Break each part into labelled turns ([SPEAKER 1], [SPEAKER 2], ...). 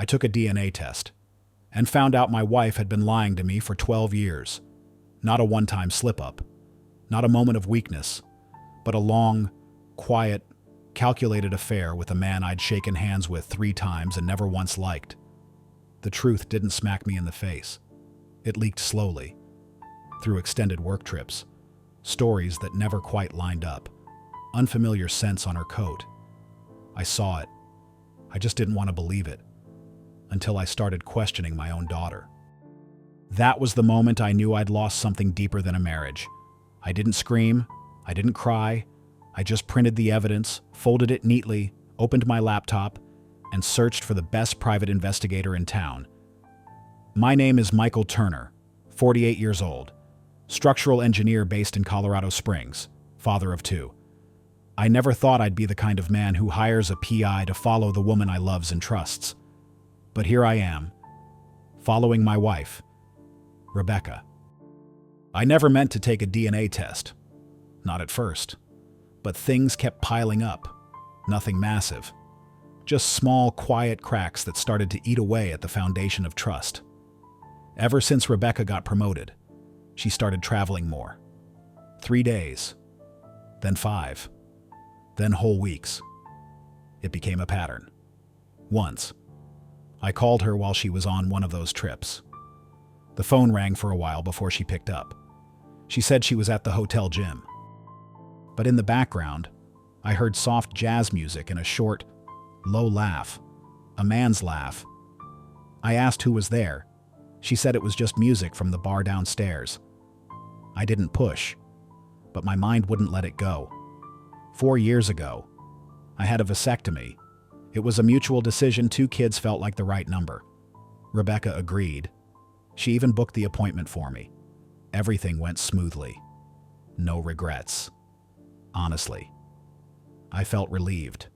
[SPEAKER 1] I took a DNA test and found out my wife had been lying to me for 12 years. Not a one-time slip-up, not a moment of weakness, but a long, quiet, calculated affair with a man I'd shaken hands with 3 times and never once liked. The truth didn't smack me in the face. It leaked slowly, through extended work trips, stories that never quite lined up, unfamiliar scents on her coat. I saw it. I just didn't want to believe it, until I started questioning my own daughter. That was the moment I knew I'd lost something deeper than a marriage. I didn't scream. I didn't cry. I just printed the evidence, folded it neatly, opened my laptop, and searched for the best private investigator in town. My name is Michael Turner, 48 years old, structural engineer based in Colorado Springs, father of 2. I never thought I'd be the kind of man who hires a PI to follow the woman I loves and trusts. But here I am, following my wife, Rebecca. I never meant to take a DNA test. Not at first. But things kept piling up. Nothing massive. Just small, quiet cracks that started to eat away at the foundation of trust. Ever since Rebecca got promoted, she started traveling more. 3 days, then 5, then whole weeks. It became a pattern. Once, I called her while she was on one of those trips. The phone rang for a while before she picked up. She said she was at the hotel gym. But in the background, I heard soft jazz music and a short, low laugh, a man's laugh. I asked who was there. She said it was just music from the bar downstairs. I didn't push, but my mind wouldn't let it go. 4 years ago, I had a vasectomy. It was a mutual decision. 2 kids felt like the right number. Rebecca agreed. She even booked the appointment for me. Everything went smoothly. No regrets. Honestly, I felt relieved.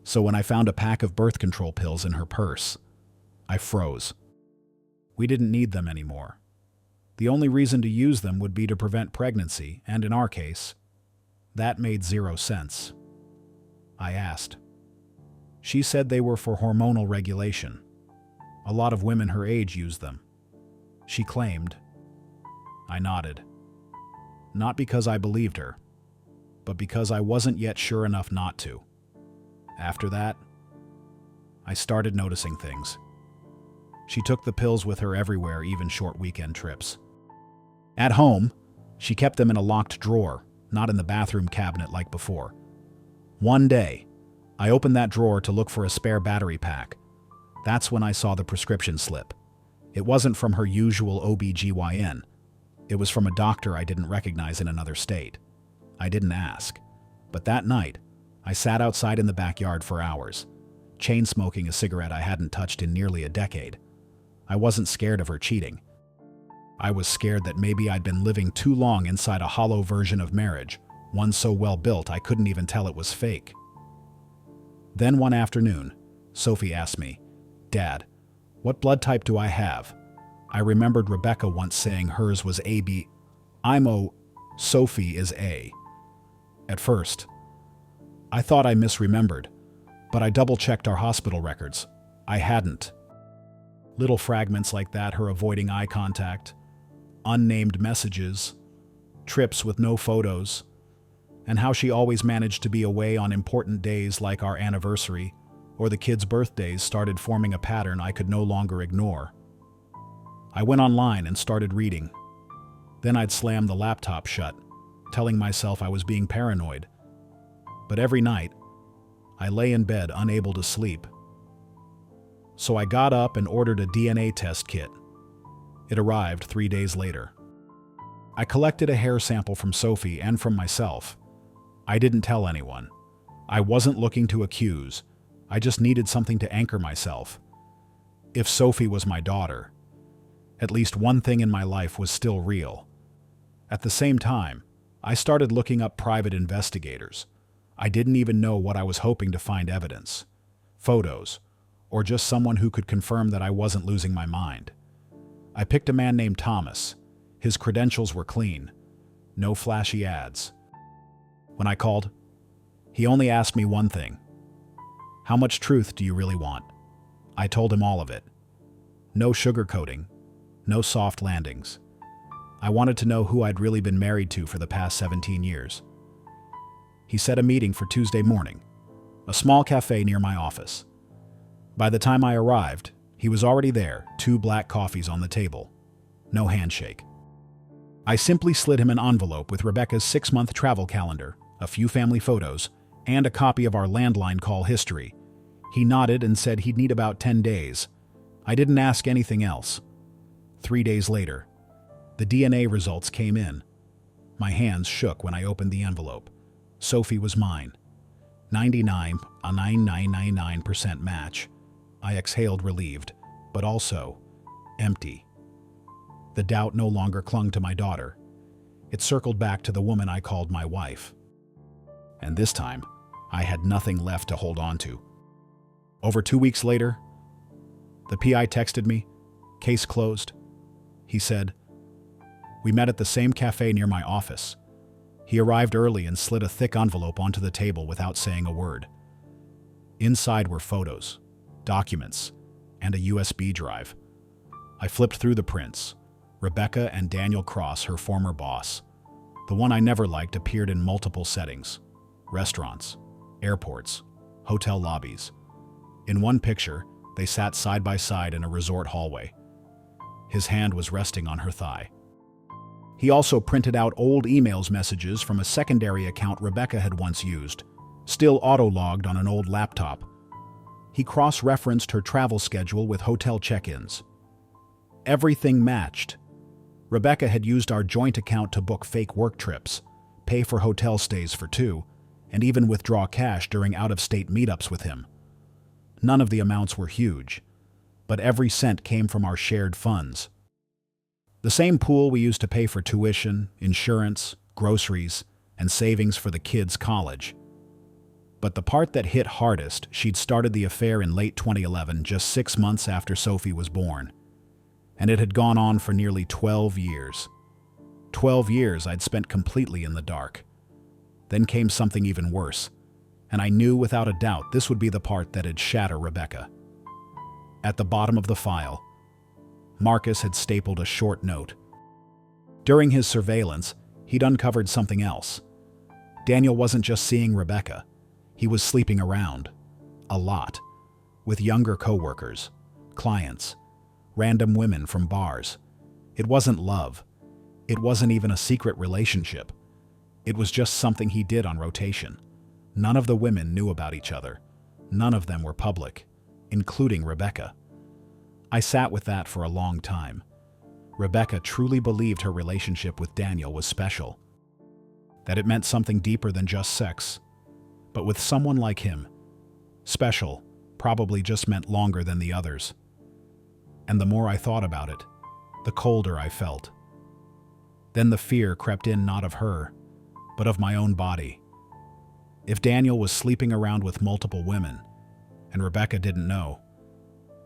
[SPEAKER 1] So when I found a pack of birth control pills in her purse, I froze. We didn't need them anymore. The only reason to use them would be to prevent pregnancy, and in our case, that made 0 sense. I asked. She said they were for hormonal regulation. A lot of women her age use them. She claimed. I nodded. Not because I believed her, but because I wasn't yet sure enough not to. After that, I started noticing things. She took the pills with her everywhere, even short weekend trips. At home, she kept them in a locked drawer, not in the bathroom cabinet like before. One day, I opened that drawer to look for a spare battery pack. That's when I saw the prescription slip. It wasn't from her usual OB/GYN. It was from a doctor I didn't recognize in another state. I didn't ask. But that night, I sat outside in the backyard for hours, chain smoking a cigarette I hadn't touched in nearly a decade. I wasn't scared of her cheating. I was scared that maybe I'd been living too long inside a hollow version of marriage, one so well built I couldn't even tell it was fake. Then one afternoon, Sophie asked me, "Dad, what blood type do I have?" I remembered Rebecca once saying hers was AB. I'm O. Sophie is A. At first, I thought I misremembered, but I double-checked our hospital records. I hadn't. Little fragments like that, her avoiding eye contact, unnamed messages, trips with no photos, and how she always managed to be away on important days like our anniversary or the kids' birthdays started forming a pattern I could no longer ignore. I went online and started reading. Then I'd slam the laptop shut, telling myself I was being paranoid. But every night, I lay in bed unable to sleep. So I got up and ordered a DNA test kit. It arrived 3 days later. I collected a hair sample from Sophie and from myself. I didn't tell anyone. I wasn't looking to accuse. I just needed something to anchor myself. If Sophie was my daughter, at least one thing in my life was still real. At the same time, I started looking up private investigators. I didn't even know what I was hoping to find: evidence, photos, or just someone who could confirm that I wasn't losing my mind. I picked a man named Thomas. His credentials were clean. No flashy ads. When I called, he only asked me one thing. "How much truth do you really want?" I told him all of it. No sugarcoating, no soft landings. I wanted to know who I'd really been married to for the past 17 years. He set a meeting for Tuesday morning, a small cafe near my office. By the time I arrived, he was already there, 2 black coffees on the table. No handshake. I simply slid him an envelope with Rebecca's 6-month travel calendar, a few family photos, and a copy of our landline call history. He nodded and said he'd need about 10 days. I didn't ask anything else. 3 days later, the DNA results came in. My hands shook when I opened the envelope. Sophie was mine. 99.9999% match. I exhaled relieved, but also empty. The doubt no longer clung to my daughter. It circled back to the woman I called my wife. And this time, I had nothing left to hold on to. Over 2 weeks later, the PI texted me, "Case closed." He said, "We met at the same cafe near my office." He arrived early and slid a thick envelope onto the table without saying a word. Inside were photos, documents, and a USB drive. I flipped through the prints. Rebecca and Daniel Cross, her former boss. The one I never liked appeared in multiple settings: restaurants, airports, hotel lobbies. In one picture, they sat side by side in a resort hallway. His hand was resting on her thigh. He also printed out old emails messages from a secondary account Rebecca had once used, still auto-logged on an old laptop. He cross-referenced her travel schedule with hotel check-ins. Everything matched. Rebecca had used our joint account to book fake work trips, pay for hotel stays for 2, and even withdraw cash during out-of-state meetups with him. None of the amounts were huge, but every cent came from our shared funds. The same pool we used to pay for tuition, insurance, groceries, and savings for the kids' college. But the part that hit hardest, she'd started the affair in late 2011, just 6 months after Sophie was born. And it had gone on for nearly 12 years. 12 years I'd spent completely in the dark. Then came something even worse, and I knew without a doubt this would be the part that'd shatter Rebecca. At the bottom of the file, Marcus had stapled a short note. During his surveillance, he'd uncovered something else. Daniel wasn't just seeing Rebecca. He was sleeping around. A lot. With younger coworkers, clients, random women from bars. It wasn't love. It wasn't even a secret relationship. It was just something he did on rotation. None of the women knew about each other. None of them were public, including Rebecca. I sat with that for a long time. Rebecca truly believed her relationship with Daniel was special, that it meant something deeper than just sex. But with someone like him, special probably just meant longer than the others. And the more I thought about it, the colder I felt. Then the fear crept in, not of her, but of my own body. If Daniel was sleeping around with multiple women, and Rebecca didn't know,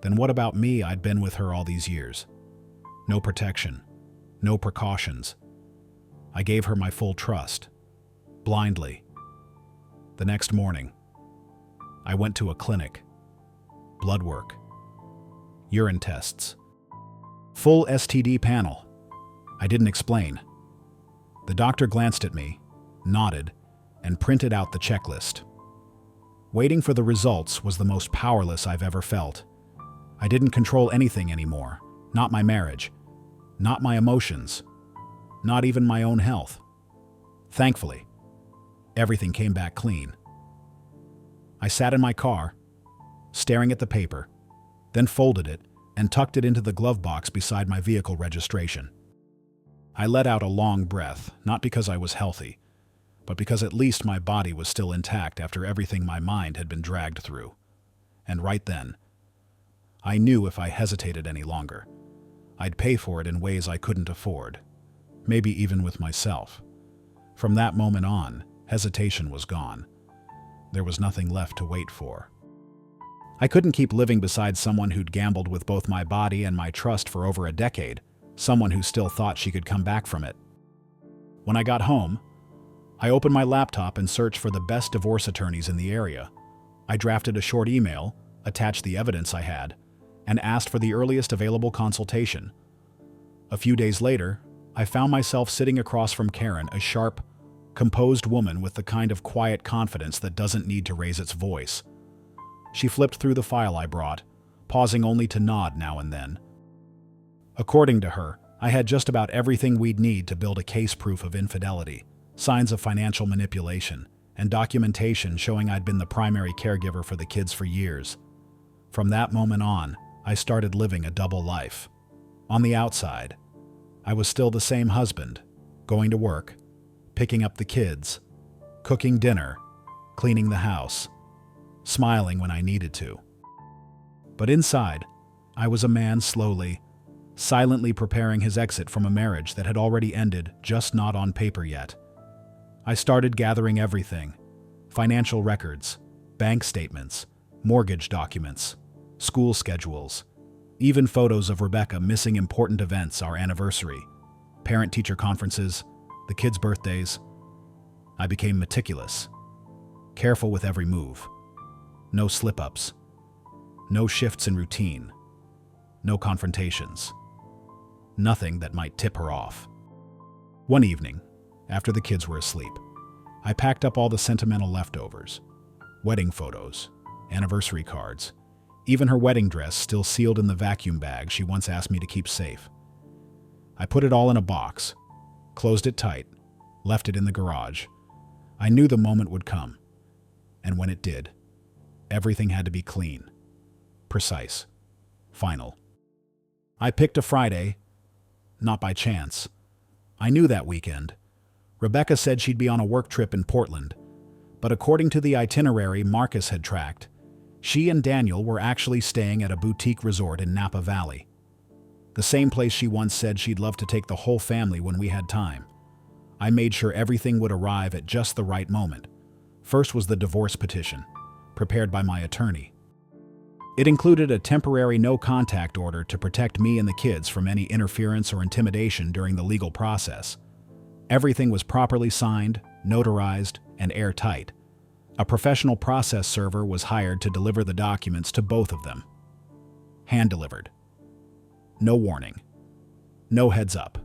[SPEAKER 1] then what about me? I'd been with her all these years. No protection, no precautions. I gave her my full trust, blindly. The next morning, I went to a clinic. Blood work, urine tests, full STD panel. I didn't explain. The doctor glanced at me, nodded, and printed out the checklist. Waiting for the results was the most powerless I've ever felt. I didn't control anything anymore, not my marriage, not my emotions, not even my own health. Thankfully, everything came back clean. I sat in my car, staring at the paper, then folded it and tucked it into the glove box beside my vehicle registration. I let out a long breath, not because I was healthy, but because at least my body was still intact after everything my mind had been dragged through. And right then, I knew if I hesitated any longer, I'd pay for it in ways I couldn't afford, maybe even with myself. From that moment on, hesitation was gone. There was nothing left to wait for. I couldn't keep living beside someone who'd gambled with both my body and my trust for over a decade, someone who still thought she could come back from it. When I got home, I opened my laptop and searched for the best divorce attorneys in the area. I drafted a short email, attached the evidence I had, and asked for the earliest available consultation. A few days later, I found myself sitting across from Karen, a sharp, composed woman with the kind of quiet confidence that doesn't need to raise its voice. She flipped through the file I brought, pausing only to nod now and then. According to her, I had just about everything we'd need to build a case proof of infidelity, signs of financial manipulation, and documentation showing I'd been the primary caregiver for the kids for years. From that moment on, I started living a double life. On the outside, I was still the same husband, going to work, picking up the kids, cooking dinner, cleaning the house, smiling when I needed to. But inside, I was a man slowly, silently preparing his exit from a marriage that had already ended, just not on paper yet. I started gathering everything: financial records, bank statements, mortgage documents, school schedules, even photos of Rebecca missing important events, our anniversary, parent-teacher conferences, the kids' birthdays. I became meticulous, careful with every move. No slip-ups, no shifts in routine, no confrontations, nothing that might tip her off. One evening, after the kids were asleep, I packed up all the sentimental leftovers: wedding photos, anniversary cards, even her wedding dress still sealed in the vacuum bag she once asked me to keep safe. I put it all in a box, closed it tight, left it in the garage. I knew the moment would come, and when it did, everything had to be clean, precise, final. I picked a Friday, not by chance. I knew that weekend. Rebecca said she'd be on a work trip in Portland, but according to the itinerary Marcus had tracked, she and Daniel were actually staying at a boutique resort in Napa Valley, the same place she once said she'd love to take the whole family when we had time. I made sure everything would arrive at just the right moment. First was the divorce petition, prepared by my attorney. It included a temporary no-contact order to protect me and the kids from any interference or intimidation during the legal process. Everything was properly signed, notarized, and airtight. A professional process server was hired to deliver the documents to both of them. Hand-delivered. No warning. No heads up.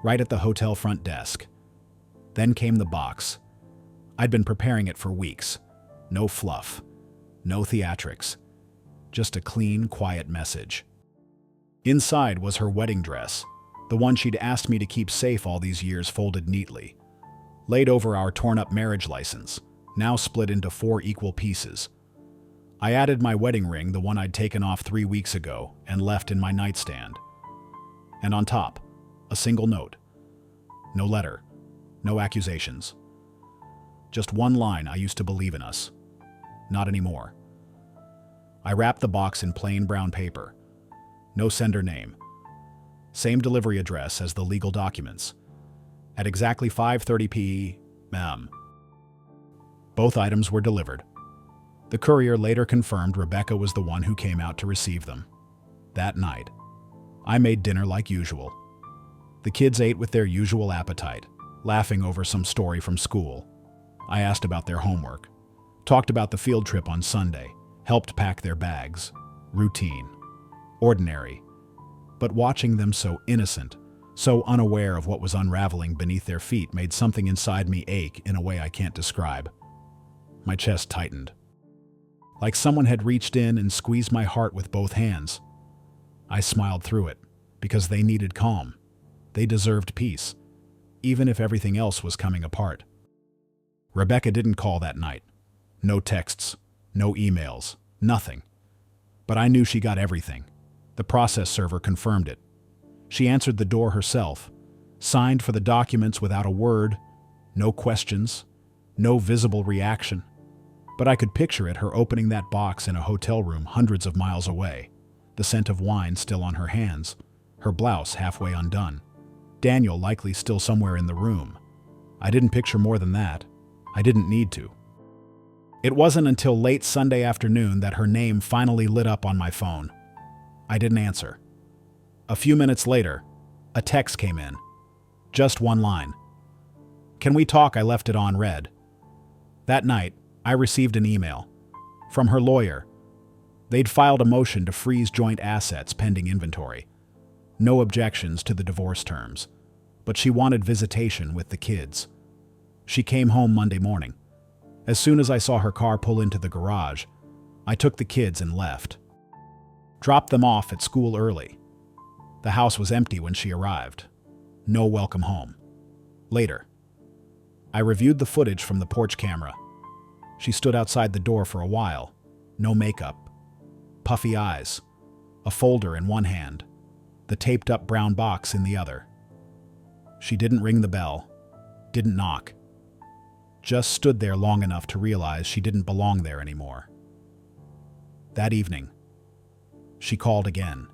[SPEAKER 1] Right at the hotel front desk. Then came the box. I'd been preparing it for weeks. No fluff. No theatrics. Just a clean, quiet message. Inside was her wedding dress, the one she'd asked me to keep safe all these years, folded neatly, laid over our torn-up marriage license, now split into 4 equal pieces. I added my wedding ring, the one I'd taken off 3 weeks ago and left in my nightstand. And on top, a single note. No letter, no accusations. Just one line: I used to believe in us. Not anymore. I wrapped the box in plain brown paper. No sender name. Same delivery address as the legal documents. At exactly 5:30 p.m. Both items were delivered. The courier later confirmed Rebecca was the one who came out to receive them. That night, I made dinner like usual. The kids ate with their usual appetite, laughing over some story from school. I asked about their homework, talked about the field trip on Sunday, helped pack their bags. Routine. Ordinary. But watching them so innocent, so unaware of what was unraveling beneath their feet, made something inside me ache in a way I can't describe. My chest tightened. Like someone had reached in and squeezed my heart with both hands. I smiled through it, because they needed calm. They deserved peace, even if everything else was coming apart. Rebecca didn't call that night. No texts, no emails, nothing. But I knew she got everything. The process server confirmed it. She answered the door herself, signed for the documents without a word, no questions, no visible reaction. But I could picture it, her opening that box in a hotel room hundreds of miles away, the scent of wine still on her hands, her blouse halfway undone. Daniel likely still somewhere in the room. I didn't picture more than that. I didn't need to. It wasn't until late Sunday afternoon that her name finally lit up on my phone. I didn't answer. A few minutes later, a text came in. Just one line. "Can we talk?" I left it on read. That night, I received an email from her lawyer. They'd filed a motion to freeze joint assets pending inventory. No objections to the divorce terms, but she wanted visitation with the kids. She came home Monday morning. As soon as I saw her car pull into the garage, I took the kids and left. Dropped them off at school early. The house was empty when she arrived. No welcome home. Later, I reviewed the footage from the porch camera. She stood outside the door for a while. No makeup. Puffy eyes. A folder in one hand. The taped-up brown box in the other. She didn't ring the bell. Didn't knock. Just stood there long enough to realize she didn't belong there anymore. That evening, she called again.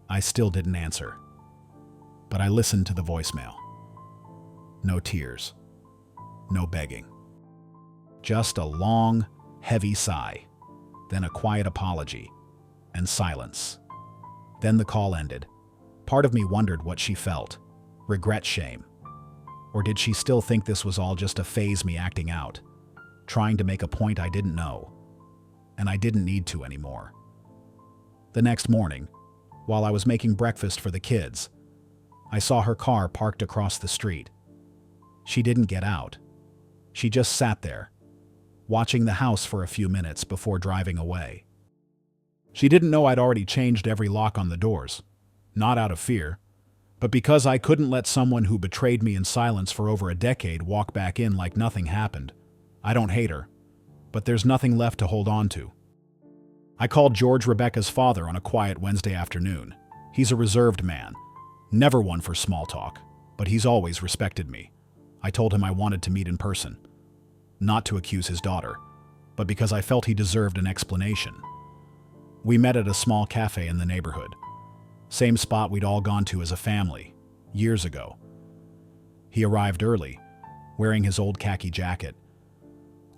[SPEAKER 1] I still didn't answer, but I listened to the voicemail. No tears. No begging. Just a long, heavy sigh, then a quiet apology, and silence. Then the call ended. Part of me wondered what she felt. Regret, shame. Or did she still think this was all just a phase me acting out, trying to make a point I didn't know, and I didn't need to anymore? The next morning, while I was making breakfast for the kids, I saw her car parked across the street. She didn't get out. She just sat there, watching the house for a few minutes before driving away. She didn't know I'd already changed every lock on the doors, not out of fear, but because I couldn't let someone who betrayed me in silence for over a decade walk back in like nothing happened. I don't hate her, but there's nothing left to hold on to. I called George, Rebecca's father, on a quiet Wednesday afternoon. He's a reserved man, never one for small talk, but he's always respected me. I told him I wanted to meet in person, not to accuse his daughter, but because I felt he deserved an explanation. We met at a small cafe in the neighborhood. Same spot we'd all gone to as a family, years ago. He arrived early, wearing his old khaki jacket.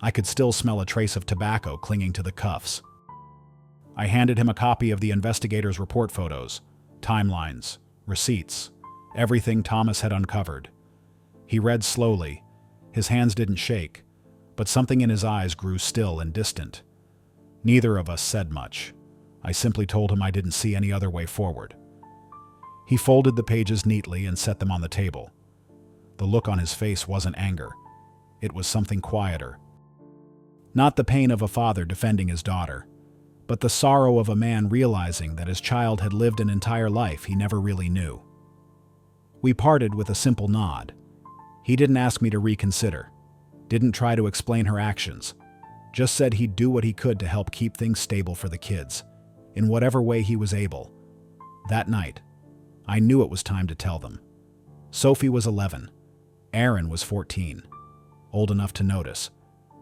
[SPEAKER 1] I could still smell a trace of tobacco clinging to the cuffs. I handed him a copy of the investigator's report photos, timelines, receipts, everything Thomas had uncovered. He read slowly. His hands didn't shake, but something in his eyes grew still and distant. Neither of us said much. I simply told him I didn't see any other way forward. He folded the pages neatly and set them on the table. The look on his face wasn't anger. It was something quieter. Not the pain of a father defending his daughter, but the sorrow of a man realizing that his child had lived an entire life he never really knew. We parted with a simple nod. He didn't ask me to reconsider, didn't try to explain her actions, just said he'd do what he could to help keep things stable for the kids, in whatever way he was able. That night, I knew it was time to tell them. Sophie was 11. Aaron was 14. Old enough to notice,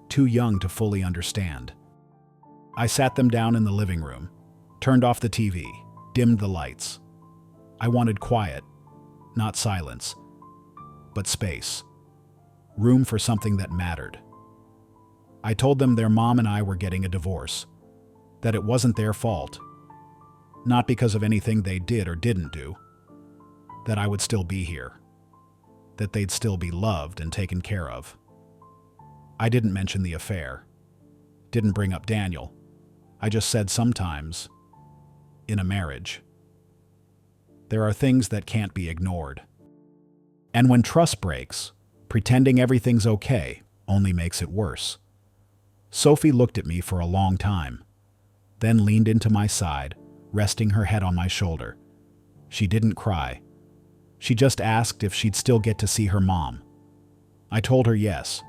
[SPEAKER 1] too young to fully understand. I sat them down in the living room, turned off the TV, dimmed the lights. I wanted quiet, not silence, but space. Room for something that mattered. I told them their mom and I were getting a divorce, that it wasn't their fault, not because of anything they did or didn't do, that I would still be here, that they'd still be loved and taken care of. I didn't mention the affair, didn't bring up Daniel. I just said sometimes, in a marriage, there are things that can't be ignored. And when trust breaks, pretending everything's okay only makes it worse. Sophie looked at me for a long time, then leaned into my side, resting her head on my shoulder. She didn't cry. She just asked if she'd still get to see her mom. I told her yes,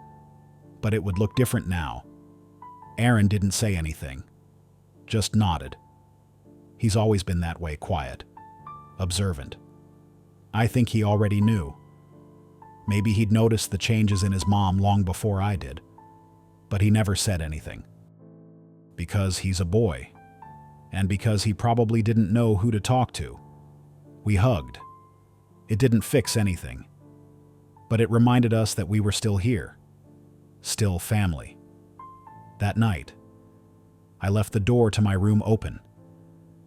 [SPEAKER 1] but it would look different now. Aaron didn't say anything, just nodded. He's always been that way, quiet, observant. I think he already knew. Maybe he'd noticed the changes in his mom long before I did, but he never said anything. Because he's a boy, and because he probably didn't know who to talk to. We hugged. It didn't fix anything, but it reminded us that we were still here, still family. That night, I left the door to my room open.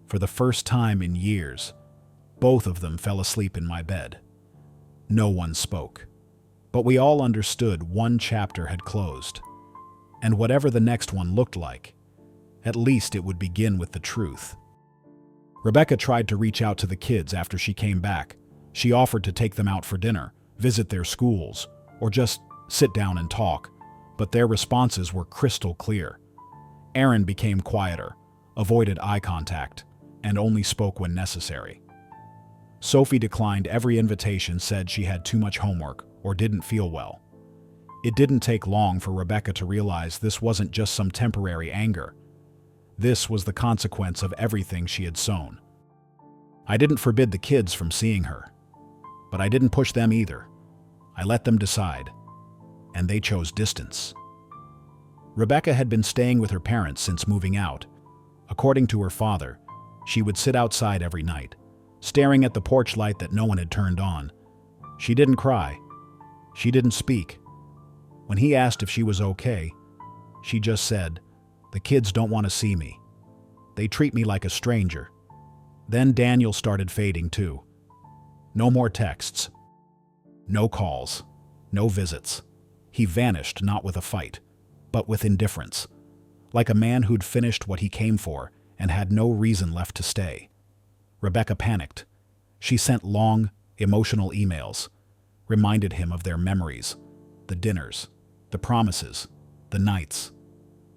[SPEAKER 1] For the first time in years, both of them fell asleep in my bed. No one spoke, but we all understood one chapter had closed, and whatever the next one looked like, At least it would begin with the truth. Rebecca tried to reach out to the kids after she came back. She offered to take them out for dinner, visit their schools, or just sit down and talk, but their responses were crystal clear. Aaron became quieter, avoided eye contact, and only spoke when necessary. Sophie declined every invitation, said she had too much homework or didn't feel well. It didn't take long for Rebecca to realize this wasn't just some temporary anger. This was the consequence of everything she had sown. I didn't forbid the kids from seeing her, but I didn't push them either. I let them decide, and they chose distance. Rebecca had been staying with her parents since moving out. According to her father, she would sit outside every night, staring at the porch light that no one had turned on. She didn't cry. She didn't speak. When he asked if she was okay, she just said, "The kids don't want to see me. They treat me like a stranger." Then Daniel started fading too. No more texts. No calls. No visits. He vanished not with a fight, but with indifference, like a man who'd finished what he came for and had no reason left to stay. Rebecca panicked. She sent long, emotional emails, reminded him of their memories, the dinners, the promises, the nights.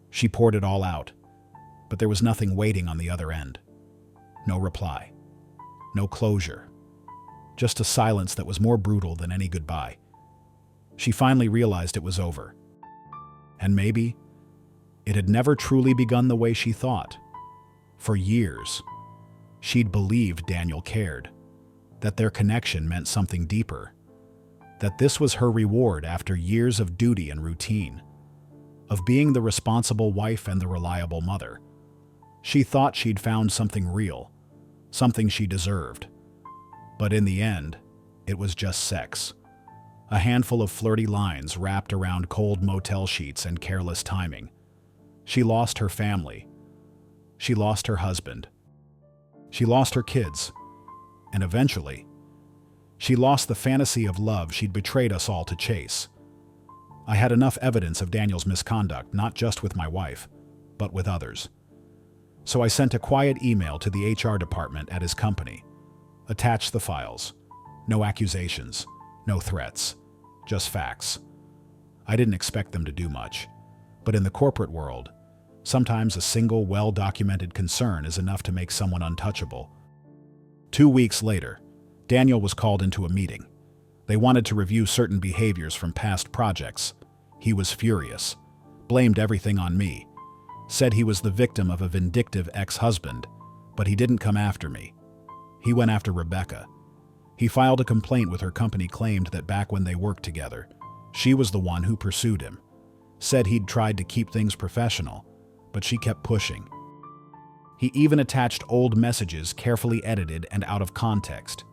[SPEAKER 1] She poured it all out, but there was nothing waiting on the other end. No reply. No closure. Just a silence that was more brutal than any goodbye. She finally realized it was over. And maybe it had never truly begun the way she thought. For years, she'd believed Daniel cared, that their connection meant something deeper, that this was her reward after years of duty and routine, of being the responsible wife and the reliable mother. She thought she'd found something real, something she deserved. But in the end, it was just sex. A handful of flirty lines wrapped around cold motel sheets and careless timing. She lost her family. She lost her husband. She lost her kids. And eventually, she lost the fantasy of love she'd betrayed us all to chase. I had enough evidence of Daniel's misconduct, not just with my wife, but with others. So I sent a quiet email to the HR department at his company. Attached the files. No accusations. No threats. Just facts. I didn't expect them to do much. But in the corporate world, sometimes a single well-documented concern is enough to make someone untouchable. 2 weeks later, Daniel was called into a meeting. They wanted to review certain behaviors from past projects. He was furious, blamed everything on me, said he was the victim of a vindictive ex-husband, but he didn't come after me. He went after Rebecca. He filed a complaint with her company, claimed that back when they worked together, she was the one who pursued him, said he'd tried to keep things professional, but she kept pushing. He even attached old messages carefully edited and out of context.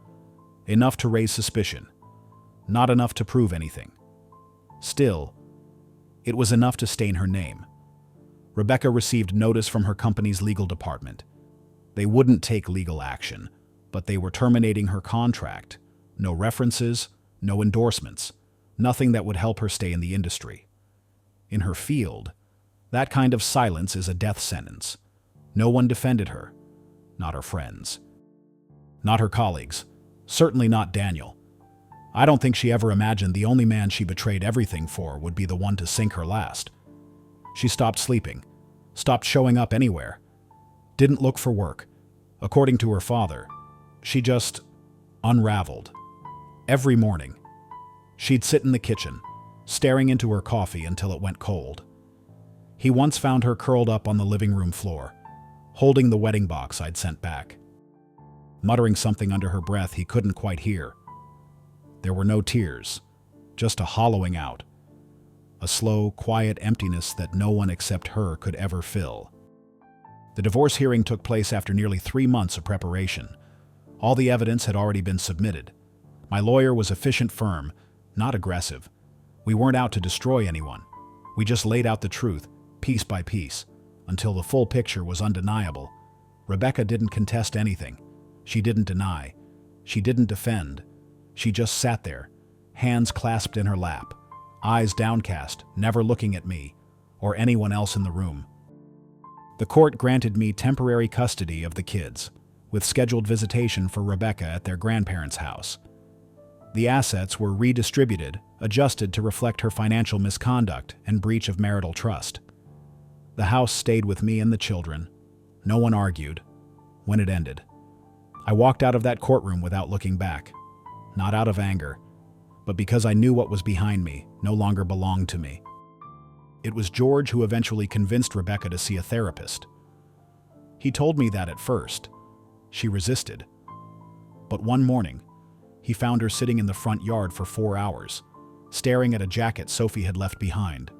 [SPEAKER 1] Enough to raise suspicion, not enough to prove anything. Still, it was enough to stain her name. Rebecca received notice from her company's legal department. They wouldn't take legal action, but they were terminating her contract. No references, no endorsements, nothing that would help her stay in the industry. In her field, that kind of silence is a death sentence. No one defended her. Not her friends. Not her colleagues. Certainly not Daniel. I don't think she ever imagined the only man she betrayed everything for would be the one to sink her last. She stopped sleeping, stopped showing up anywhere, didn't look for work. According to her father, she just unraveled. Every morning, she'd sit in the kitchen, staring into her coffee until it went cold. He once found her curled up on the living room floor, holding the wedding box I'd sent back, muttering something under her breath he couldn't quite hear. There were no tears, just a hollowing out, a slow, quiet emptiness that no one except her could ever fill. The divorce hearing took place after nearly 3 months of preparation. All the evidence had already been submitted. My lawyer was efficient, firm, not aggressive. We weren't out to destroy anyone. We just laid out the truth, piece by piece, until the full picture was undeniable. Rebecca didn't contest anything. She didn't deny. She didn't defend. She just sat there, hands clasped in her lap, eyes downcast, never looking at me or anyone else in the room. The court granted me temporary custody of the kids, with scheduled visitation for Rebecca at their grandparents' house. The assets were redistributed, adjusted to reflect her financial misconduct and breach of marital trust. The house stayed with me and the children. No one argued. When it ended, I walked out of that courtroom without looking back, not out of anger, but because I knew what was behind me no longer belonged to me. It was George who eventually convinced Rebecca to see a therapist. He told me that at first. She resisted. But one morning, he found her sitting in the front yard for 4 hours, staring at a jacket Sophie had left behind.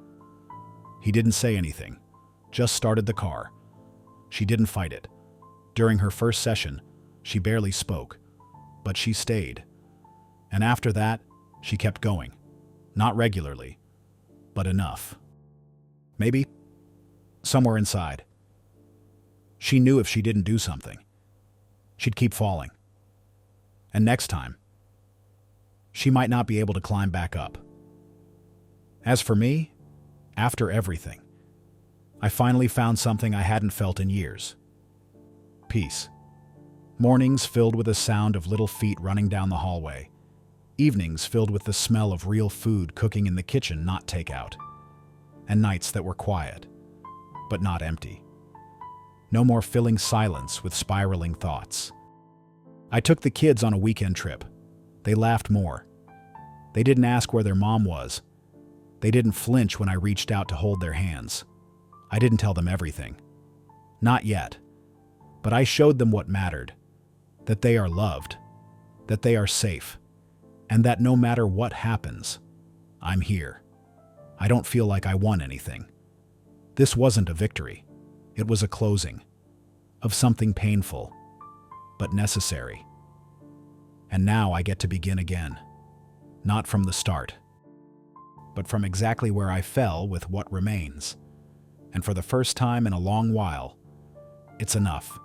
[SPEAKER 1] He didn't say anything, just started the car. She didn't fight it. During her first session, she barely spoke, but she stayed. And after that, she kept going. Not regularly, but enough. Maybe somewhere inside, she knew if she didn't do something, she'd keep falling. And next time, she might not be able to climb back up. As for me, after everything, I finally found something I hadn't felt in years. Peace. Mornings filled with the sound of little feet running down the hallway. Evenings filled with the smell of real food cooking in the kitchen, not takeout. And nights that were quiet, but not empty. No more filling silence with spiraling thoughts. I took the kids on a weekend trip. They laughed more. They didn't ask where their mom was. They didn't flinch when I reached out to hold their hands. I didn't tell them everything. Not yet. But I showed them what mattered. That they are loved. That they are safe. And that no matter what happens, I'm here. I don't feel like I won anything. This wasn't a victory. It was a closing. Of something painful, but necessary. And now I get to begin again. Not from the start, but from exactly where I fell with what remains. And for the first time in a long while, it's enough.